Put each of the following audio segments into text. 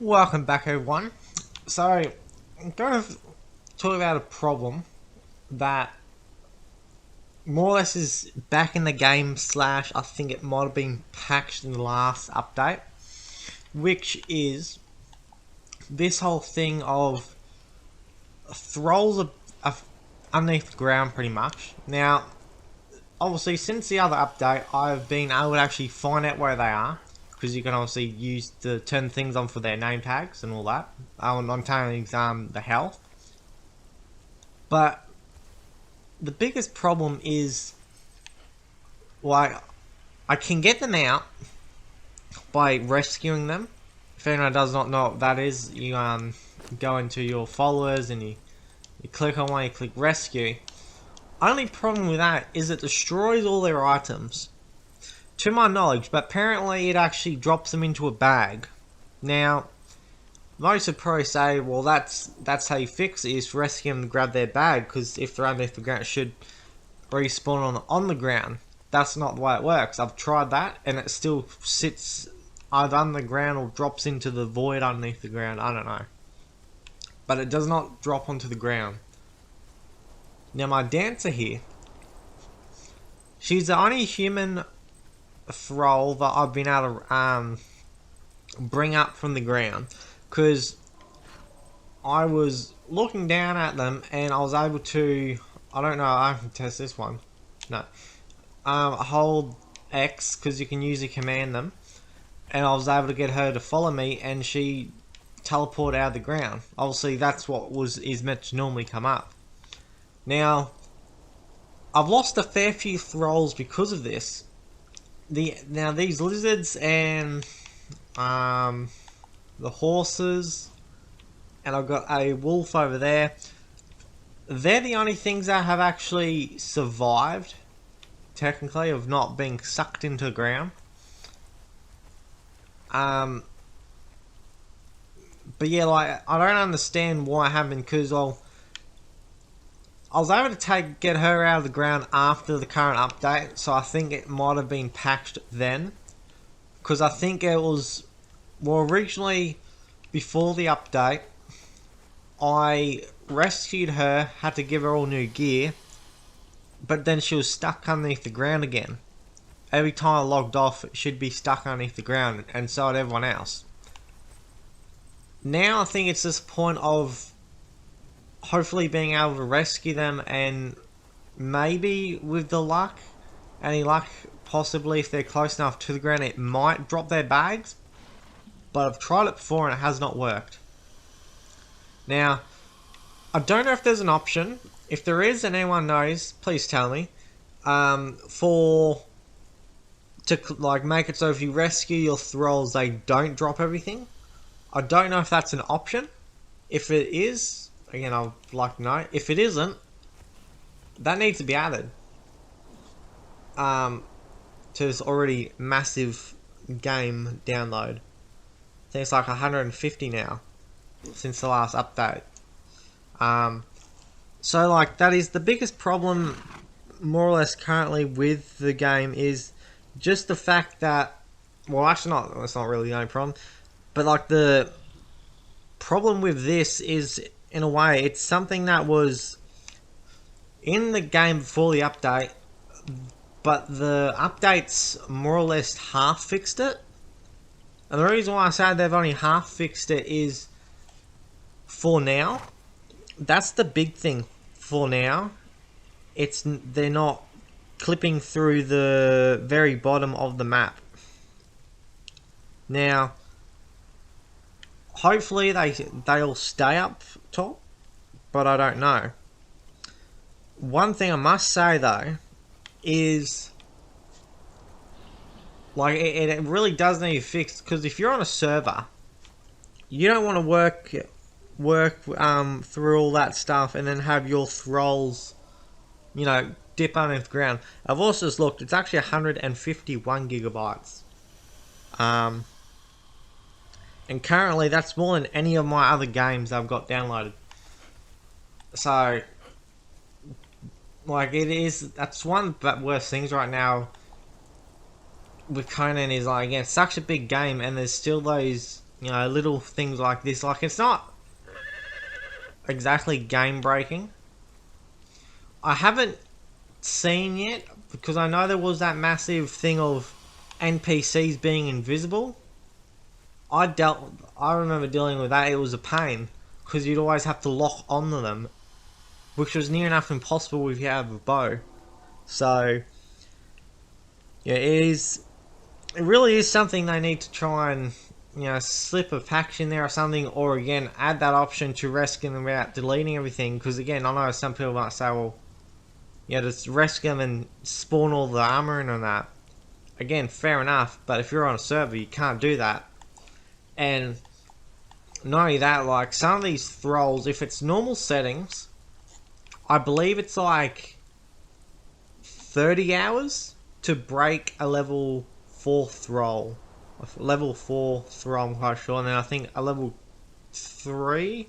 Welcome back, everyone. So, I'm going to talk about a problem that more or less is back in the game, slash, I think it might have been patched in the last update, which is this whole thing of thralls of underneath the ground, pretty much. Now, obviously, since the other update, I've been able to actually find out where they are, because you can obviously use the turn things on for their name tags and all that. I'm telling the health. But the biggest problem is, like, I can get them out by rescuing them. If anyone does not know what that is, you go into your followers and you click on one, you click rescue. Only problem with that is it destroys all their items, to my knowledge, but apparently it actually drops them into a bag. Now, most would probably say, well, that's how you fix it, is rescue them and grab their bag, because if they're underneath the ground, it should respawn on the ground. That's not the way it works. I've tried that, and it still sits either under the ground or drops into the void underneath the ground. I don't know. But it does not drop onto the ground. Now, my dancer here, she's the only human thrall that I've been able to bring up from the ground, because I was looking down at them and I was able to, I don't know, I can test this one. No. Hold X, because you can usually command them, and I was able to get her to follow me, and she teleported out of the ground. Obviously, that's what is meant to normally come up. Now, I've lost a fair few thralls because of this. Now these lizards and the horses, and I've got a wolf over there. They're the only things that have actually survived, technically, of not being sucked into the ground. But yeah, like, I don't understand why it happened, because, well, I was able to get her out of the ground after the current update, so I think it might have been patched then. Because I think it was, well, originally, before the update, I rescued her, had to give her all new gear, but then she was stuck underneath the ground again. Every time I logged off, she'd be stuck underneath the ground, and so had everyone else. Now I think it's this point of hopefully being able to rescue them, and maybe with the luck, any luck, possibly if they're close enough to the ground, it might drop their bags. But I've tried it before and it has not worked. Now, I don't know if there's an option. If there is and anyone knows, please tell me. To like make it so if you rescue your thralls, they don't drop everything. I don't know if that's an option. If it is, again, I'd like to know. If it isn't, that needs to be added to this already massive game download. I think it's like 150 now since the last update. So like, that is the biggest problem more or less currently with the game, is just the fact that, well, actually not, it's not really the only problem, but like the problem with this is, in a way, it's something that was in the game before the update, but the updates more or less half fixed it. And the reason why I say they've only half fixed it is, for now, that's the big thing. For now, they're not clipping through the very bottom of the map. Now, hopefully they'll stay up top, but I don't know. One thing I must say though is, like, it really does need to be fixed, because if you're on a server, you don't want to work through all that stuff and then have your thralls, you know, dip underneath the ground. I've also just looked, it's actually 151 gigabytes. And currently that's more than any of my other games I've got downloaded. So, like, that's one of the worst things right now with Conan, is like, again, it's such a big game and there's still those you know, little things like this. Like, it's not exactly game breaking. I haven't seen yet, because I know there was that massive thing of NPCs being invisible. I remember dealing with that. It was a pain because you'd always have to lock onto them, which was near enough impossible if you have a bow. So yeah, it really is something they need to try and, you know, slip a patch in there or something, or again add that option to rescue them without deleting everything. Because again, I know some people might say, well, yeah, just rescue them and spawn all the armor in and that. Again, fair enough, but if you're on a server, you can't do that. And not only that, like, some of these thralls, if it's normal settings, I believe it's like 30 hours to break a level 4 thrall. Level 4 thrall, I'm quite sure. And then I think a level 3,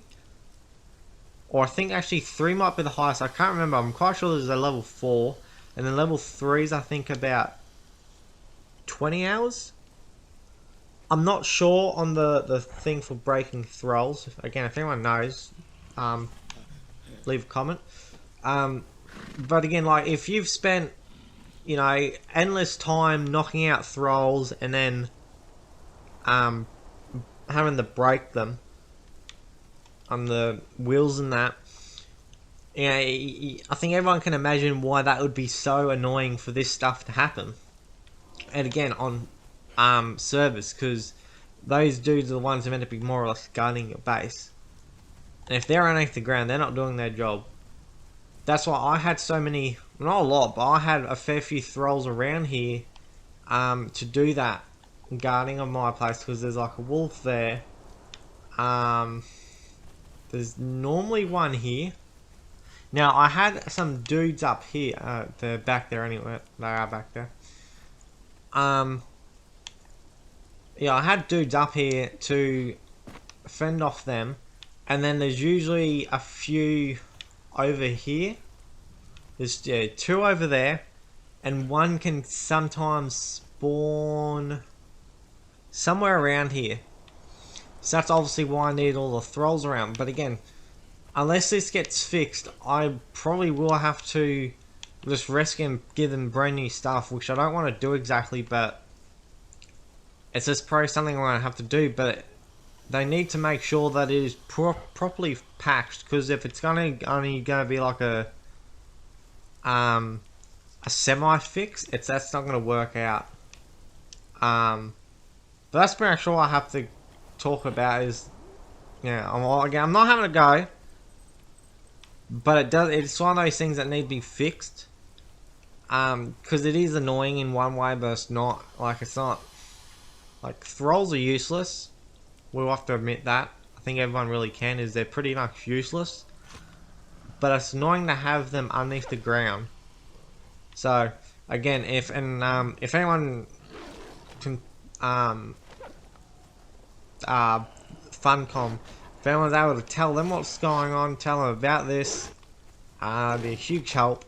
or I think actually 3 might be the highest. I can't remember. I'm quite sure there's a level 4. And then level 3 is, I think, about 20 hours. I'm not sure on the thing for breaking thralls. Again, if anyone knows, leave a comment. But again, like, if you've spent, you know, endless time knocking out thralls and then having to break them on the wheels and that, you know, I think everyone can imagine why that would be so annoying for this stuff to happen. And again, on servers, because those dudes are the ones who are meant to be more or less guarding your base. And if they're underneath the ground, they're not doing their job. That's why I had so many, not a lot, but I had a fair few thralls around here to do that guarding of my place, because there's like a wolf there. There's normally one here. Now, I had some dudes up here. They're back there anyway. They are back there. Yeah, I had dudes up here to fend off them, and then there's usually a few over here. There's 2 over there, and one can sometimes spawn somewhere around here. So that's obviously why I need all the thralls around. But again, unless this gets fixed, I probably will have to just rescue and give them brand new stuff, which I don't want to do exactly, but it's just probably something I'm going to have to do. But they need to make sure that it is properly patched, because if it's only going to be like a semi-fix, that's not going to work out. But that's pretty much all I have to talk about. Is, yeah, I'm not having a go, but it's one of those things that need to be fixed. Because it is annoying in one way, but it's not. Like, it's not. Like, thralls are useless. We'll have to admit that. I think everyone really can, is they're pretty much useless. But it's annoying to have them underneath the ground. So, again, if anyone can, Funcom, if anyone's able to tell them what's going on, tell them about this, it'd be a huge help.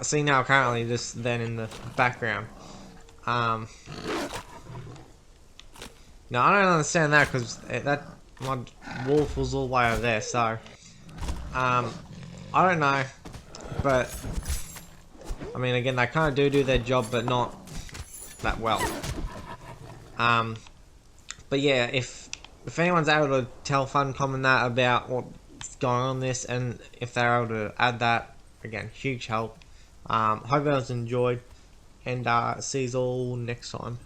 See, now currently just then in the background. No, I don't understand that, because my wolf was all the way over there, so I don't know, but I mean, again, they kind of do their job, but not that well. But yeah, if anyone's able to tell Funcom and that about what's going on this, and if they're able to add that, again, huge help. Hope you guys enjoyed, and see you all next time.